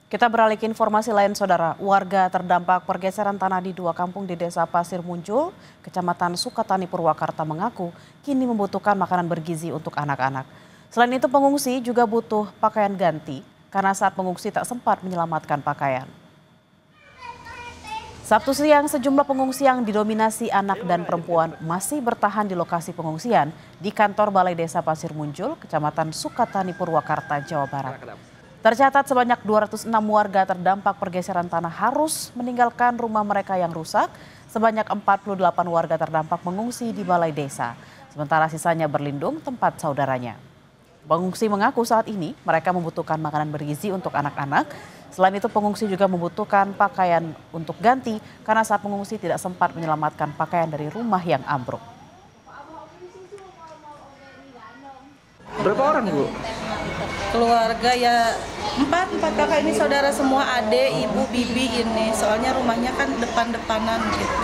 Kita beralih ke informasi lain, Saudara. Warga terdampak pergeseran tanah di dua kampung di Desa Pasir Muncul, Kecamatan Sukatani, Purwakarta mengaku kini membutuhkan makanan bergizi untuk anak-anak. Selain itu, pengungsi juga butuh pakaian ganti karena saat pengungsi tak sempat menyelamatkan pakaian. Sabtu siang, sejumlah pengungsi yang didominasi anak dan perempuan masih bertahan di lokasi pengungsian di kantor Balai Desa Pasir Muncul, Kecamatan Sukatani, Purwakarta, Jawa Barat. Tercatat sebanyak 206 warga terdampak pergeseran tanah harus meninggalkan rumah mereka yang rusak. Sebanyak 48 warga terdampak mengungsi di Balai Desa, sementara sisanya berlindung tempat saudaranya. Pengungsi mengaku saat ini mereka membutuhkan makanan bergizi untuk anak-anak. Selain itu, pengungsi juga membutuhkan pakaian untuk ganti karena saat pengungsi tidak sempat menyelamatkan pakaian dari rumah yang ambruk. Berapa orang, Bu? Keluarga ya empat kakak ini saudara semua, adik, ibu, bibi ini. Soalnya rumahnya kan depan-depanan gitu.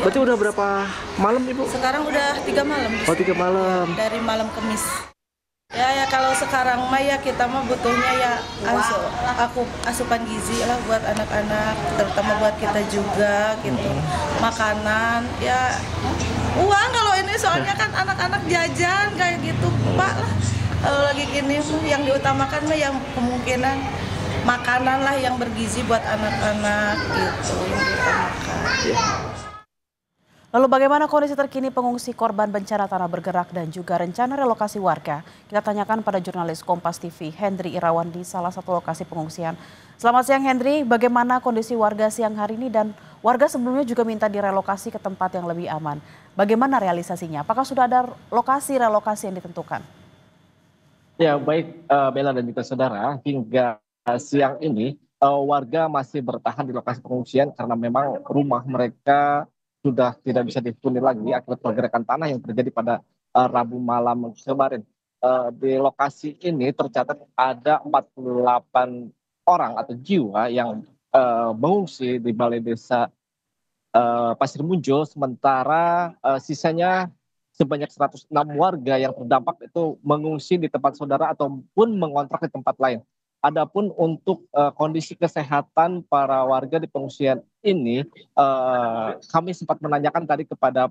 Berarti udah berapa malam, Ibu? Sekarang udah 3 malam. Oh, 3 malam. Dari malam Kamis. Ya kalau sekarang mah ya kita mah butuhnya ya asupan gizi lah buat anak-anak, terutama buat kita juga gitu. Makanan ya uang kalau ini soalnya kan anak-anak jajan kayak gitu Pak lah. Kalau lagi gini yang diutamakan mah yang kemungkinan makanan lah yang bergizi buat anak-anak gitu yang diutamakan. Lalu bagaimana kondisi terkini pengungsi korban bencana tanah bergerak dan juga rencana relokasi warga? Kita tanyakan pada jurnalis Kompas TV Hendry Irawan di salah satu lokasi pengungsian. Selamat siang Hendry, bagaimana kondisi warga siang hari ini dan warga sebelumnya juga minta direlokasi ke tempat yang lebih aman. Bagaimana realisasinya? Apakah sudah ada lokasi relokasi yang ditentukan? Ya, baik Bella dan juga saudara, hingga siang ini warga masih bertahan di lokasi pengungsian karena memang rumah mereka sudah tidak bisa dihuni lagi akibat pergerakan tanah yang terjadi pada Rabu malam kemarin. Di lokasi ini tercatat ada 48 orang atau jiwa yang mengungsi di Balai Desa Pasir Muncul, sementara sisanya sebanyak 106 warga yang terdampak itu mengungsi di tempat saudara ataupun mengontrak di tempat lain. Adapun untuk kondisi kesehatan para warga di pengungsian ini, kami sempat menanyakan tadi kepada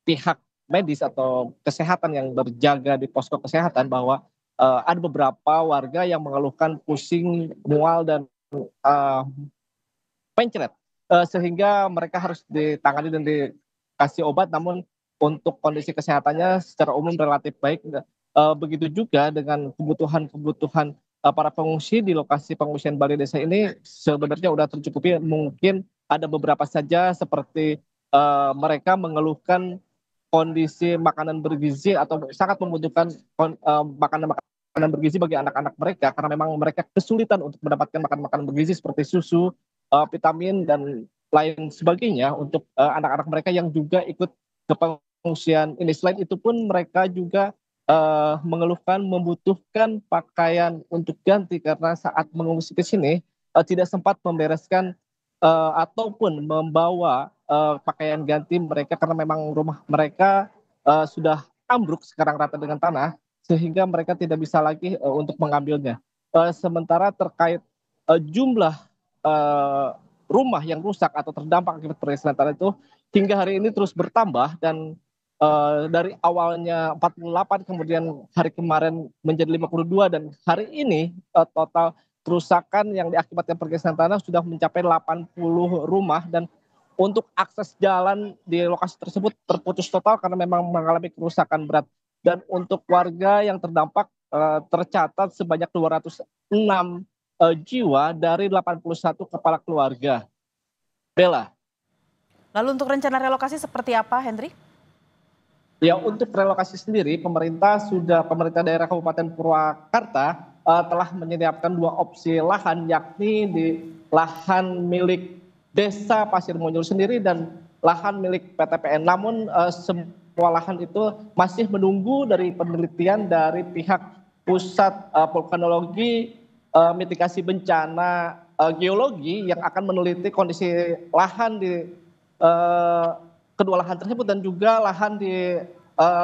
pihak medis atau kesehatan yang berjaga di posko kesehatan bahwa ada beberapa warga yang mengeluhkan pusing, mual, dan eh, pencret, sehingga mereka harus ditangani dan dikasih obat, namun untuk kondisi kesehatannya secara umum relatif baik. Begitu juga dengan kebutuhan-kebutuhan para pengungsi di lokasi pengungsian Balai Desa ini sebenarnya sudah tercukupi. Mungkin ada beberapa saja seperti mereka mengeluhkan kondisi makanan bergizi atau sangat membutuhkan makanan bergizi bagi anak-anak mereka karena memang mereka kesulitan untuk mendapatkan makanan bergizi seperti susu, vitamin dan lain sebagainya untuk anak-anak mereka yang juga ikut ke pengungsian ini. Selain itu pun mereka juga mengeluhkan membutuhkan pakaian untuk ganti karena saat mengungsi ke sini tidak sempat membereskan ataupun membawa pakaian ganti mereka karena memang rumah mereka sudah ambruk sekarang rata dengan tanah sehingga mereka tidak bisa lagi untuk mengambilnya. Sementara terkait jumlah eh, rumah yang rusak atau terdampak akibat pergeseran tanah itu hingga hari ini terus bertambah dan dari awalnya 48 kemudian hari kemarin menjadi 52 dan hari ini total kerusakan yang diakibatkan pergeseran tanah sudah mencapai 80 rumah dan untuk akses jalan di lokasi tersebut terputus total karena memang mengalami kerusakan berat dan untuk warga yang terdampak tercatat sebanyak 206 jiwa dari 81 kepala keluarga. Bella. Lalu untuk rencana relokasi seperti apa, Hendry? Ya, untuk relokasi sendiri, pemerintah daerah Kabupaten Purwakarta telah menyiapkan dua opsi lahan, yakni di lahan milik Desa Pasir Muncul sendiri dan lahan milik PTPN. Namun semua lahan itu masih menunggu dari penelitian dari pihak Pusat Vulkanologi Mitigasi Bencana Geologi yang akan meneliti kondisi lahan di kedua lahan tersebut dan juga lahan di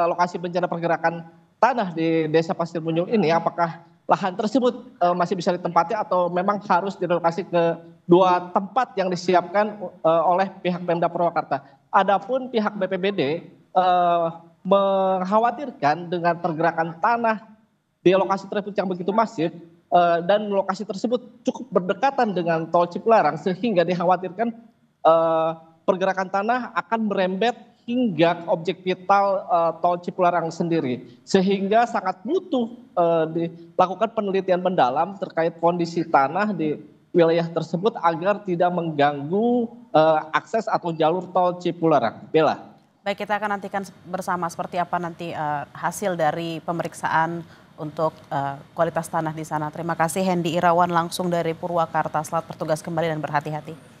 lokasi bencana pergerakan tanah di Desa Pasir Muncul ini apakah lahan tersebut masih bisa ditempati atau memang harus direlokasi ke 2 tempat yang disiapkan oleh pihak Pemda Purwakarta. Adapun pihak BPBD mengkhawatirkan dengan pergerakan tanah di lokasi tersebut yang begitu masif dan lokasi tersebut cukup berdekatan dengan tol Cipularang sehingga dikhawatirkan pergerakan tanah akan merembet hingga objek vital tol Cipularang sendiri, sehingga sangat butuh dilakukan penelitian mendalam terkait kondisi tanah di wilayah tersebut agar tidak mengganggu akses atau jalur tol Cipularang. Bella. Baik, kita akan nantikan bersama seperti apa nanti hasil dari pemeriksaan untuk kualitas tanah di sana. Terima kasih Hendy Irawan langsung dari Purwakarta. Selamat bertugas kembali dan berhati-hati.